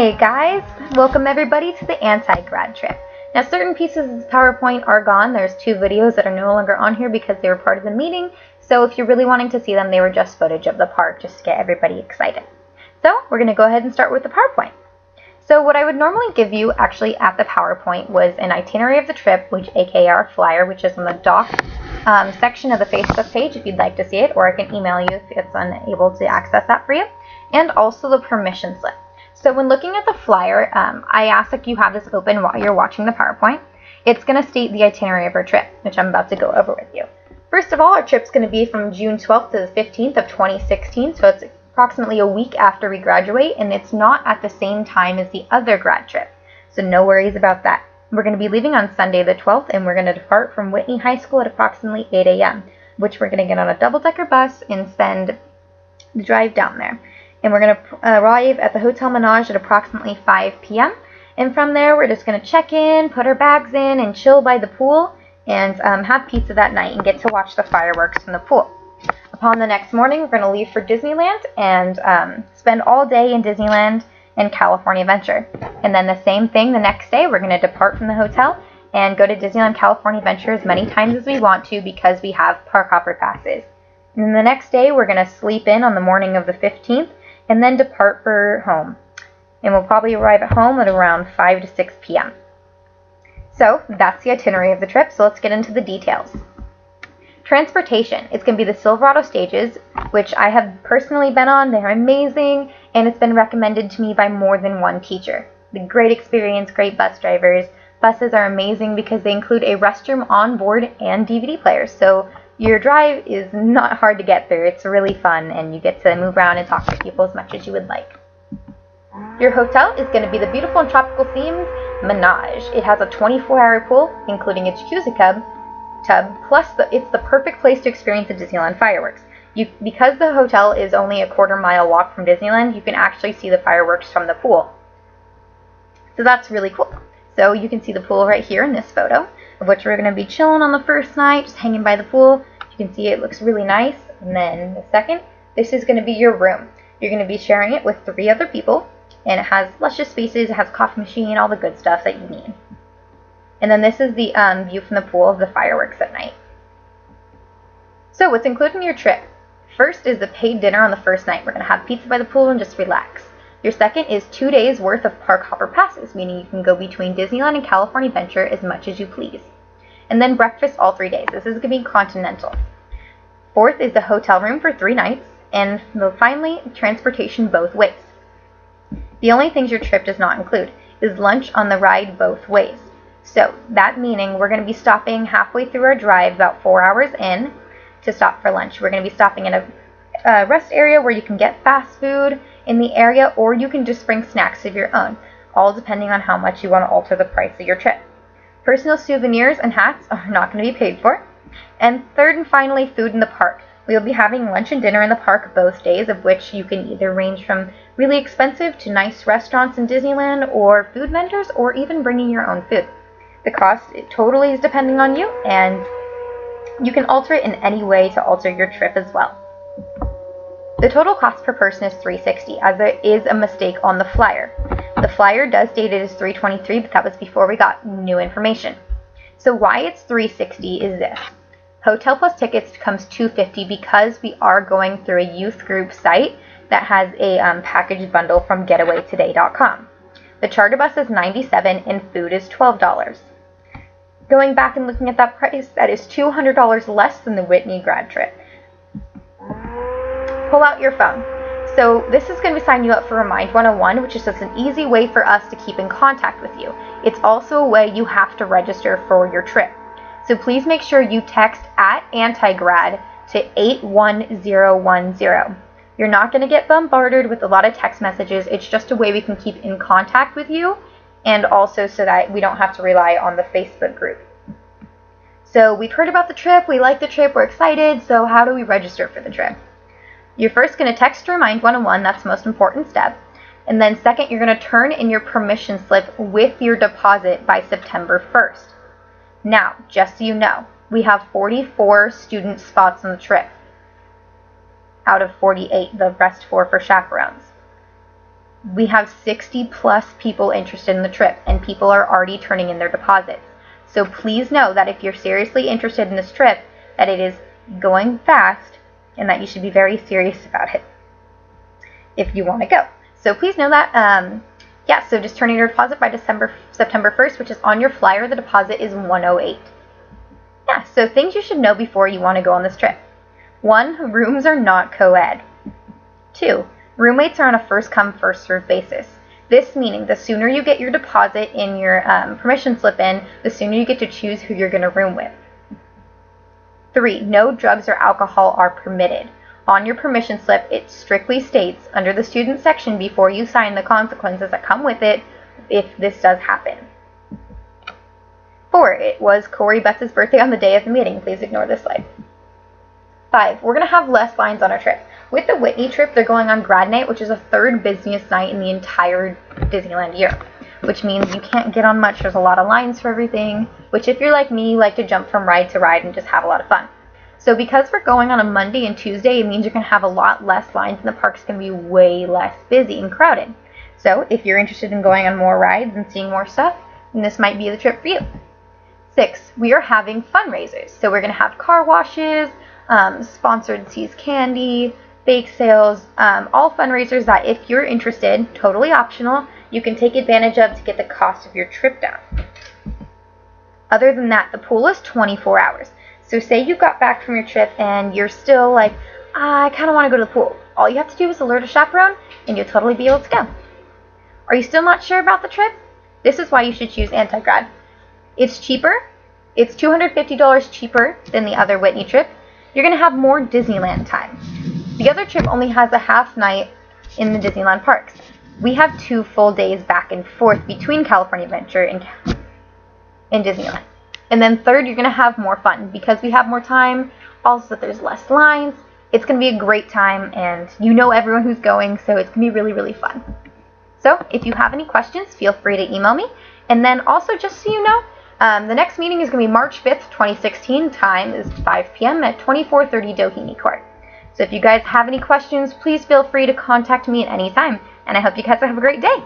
Hey guys, welcome everybody to the anti-grad trip. Now certain pieces of the PowerPoint are gone. There's 2 videos that are no longer on here because they were part of the meeting. So if you're really wanting to see them, they were just footage of the park just to get everybody excited. So we're going to go ahead and start with the PowerPoint. So what I would normally give you actually at the PowerPoint was an itinerary of the trip, which aka our flyer, which is on the doc section of the Facebook page if you'd like to see it, or I can email you if it's unable to access that for you, and also the permission slip. So when looking at the flyer, I ask if you have this open while you're watching the PowerPoint. It's going to state the itinerary of our trip, which I'm about to go over with you. First of all, our trip's going to be from June 12th to the 15th of 2016, so it's approximately a week after we graduate, and it's not at the same time as the other grad trip, so no worries about that. We're going to be leaving on Sunday the 12th, and we're going to depart from Whitney High School at approximately 8 a.m., which we're going to get on a double-decker bus and spend the drive down there. And we're going to arrive at the Hotel Menage at approximately 5 p.m. And from there, we're just going to check in, put our bags in, and chill by the pool, and have pizza that night and get to watch the fireworks from the pool. Upon the next morning, we're going to leave for Disneyland and spend all day in Disneyland and California Adventure. And then the same thing the next day, we're going to depart from the hotel and go to Disneyland California Adventure as many times as we want to because we have park hopper passes. And then the next day, we're going to sleep in on the morning of the 15th and then depart for home. And we'll probably arrive at home at around 5 to 6 p.m. So that's the itinerary of the trip, so let's get into the details. Transportation. It's going to be the Silverado stages, which I have personally been on. They're amazing, and it's been recommended to me by more than one teacher. The great experience, great bus drivers. Buses are amazing because they include a restroom on board and DVD players, so your drive is not hard to get through. It's really fun, and you get to move around and talk to people as much as you would like. Your hotel is going to be the beautiful and tropical themed Menage. It has a 24-hour pool, including a jacuzzi tub, plus it's the perfect place to experience the Disneyland fireworks. Because the hotel is only a quarter-mile walk from Disneyland, you can actually see the fireworks from the pool. So that's really cool. So you can see the pool right here in this photo, of which we're going to be chilling on the first night, just hanging by the pool. You can see it looks really nice. And then the second, this is going to be your room. You're going to be sharing it with 3 other people, and it has luscious spaces, it has a coffee machine, all the good stuff that you need. And then this is the view from the pool of the fireworks at night. So what's included in your trip? First is the paid dinner on the first night. We're going to have pizza by the pool and just relax. Your second is 2 days worth of park hopper passes, meaning you can go between Disneyland and California Adventure as much as you please. And then breakfast all 3 days. This is going to be continental. Fourth is the hotel room for 3 nights. And finally, transportation both ways. The only things your trip does not include is lunch on the ride both ways. So that meaning we're going to be stopping halfway through our drive, about 4 hours in, to stop for lunch. We're going to be stopping in a rest area where you can get fast food in the area, or you can just bring snacks of your own, all depending on how much you want to alter the price of your trip. Personal souvenirs and hats are not going to be paid for. And third and finally, food in the park. We will be having lunch and dinner in the park both days, of which you can either range from really expensive to nice restaurants in Disneyland, or food vendors, or even bringing your own food. The cost totally is depending on you, and you can alter it in any way to alter your trip as well. The total cost per person is $360, as there is a mistake on the flyer. The flyer does state it is $323, but that was before we got new information. So why it's $360 is this. Hotel plus tickets comes $250 because we are going through a youth group site that has a package bundle from getawaytoday.com. The charter bus is $97 and food is $12. Going back and looking at that price, that is $200 less than the Whitney grad trip. Pull out your phone. So this is going to sign you up for Remind 101, which is just an easy way for us to keep in contact with you. It's also a way you have to register for your trip. So please make sure you text @antigrad to 81010. You're not going to get bombarded with a lot of text messages. It's just a way we can keep in contact with you, and also so that we don't have to rely on the Facebook group. So we've heard about the trip, we like the trip, we're excited, so how do we register for the trip? You're first going to text Remind 101, that's the most important step. And then second, you're going to turn in your permission slip with your deposit by September 1st. Now, just so you know, we have 44 student spots on the trip out of 48, the rest 4 for chaperones. We have 60 plus people interested in the trip, and people are already turning in their deposits. So please know that if you're seriously interested in this trip, that it is going fast and that you should be very serious about it if you want to go. So please know that. Yeah, so just turn in your deposit by September 1st, which is on your flyer. The deposit is $108. Yeah, so things you should know before you want to go on this trip. 1, rooms are not co-ed. 2, roommates are on a first-come, first-served basis. This meaning the sooner you get your deposit in your permission slip in, the sooner you get to choose who you're going to room with. 3, no drugs or alcohol are permitted. On your permission slip, it strictly states under the student section before you sign the consequences that come with it if this does happen. 4, it was Corey Betts' birthday on the day of the meeting. Please ignore this slide. 5, we're going to have less lines on our trip. With the Whitney trip, they're going on Grad Night, which is the 3rd busiest night in the entire Disneyland year, which means you can't get on much. There's a lot of lines for everything, which if you're like me, you like to jump from ride to ride and just have a lot of fun. So because we're going on a Monday and Tuesday, it means you're going to have a lot less lines and the park's going to be way less busy and crowded. So if you're interested in going on more rides and seeing more stuff, then this might be the trip for you. 6, we are having fundraisers. So we're going to have car washes, sponsored Seas candy, bake sales, all fundraisers that if you're interested, totally optional, you can take advantage of to get the cost of your trip down. Other than that, the pool is 24 hours. So say you got back from your trip and you're still like, I kind of want to go to the pool. All you have to do is alert a chaperone and you'll totally be able to go. Are you still not sure about the trip? This is why you should choose Anti-Grad. It's cheaper. It's $250 cheaper than the other Whitney trip. You're going to have more Disneyland time. The other trip only has a half night in the Disneyland parks. We have 2 full days back and forth between California Adventure and Disneyland. And then third, you're going to have more fun because we have more time. Also, there's less lines. It's going to be a great time, and you know everyone who's going, so it's going to be really, really fun. So if you have any questions, feel free to email me. And then also, just so you know, the next meeting is going to be March 5th, 2016. Time is 5 p.m. at 2430 Doheny Court. So if you guys have any questions, please feel free to contact me at any time. And I hope you guys have a great day.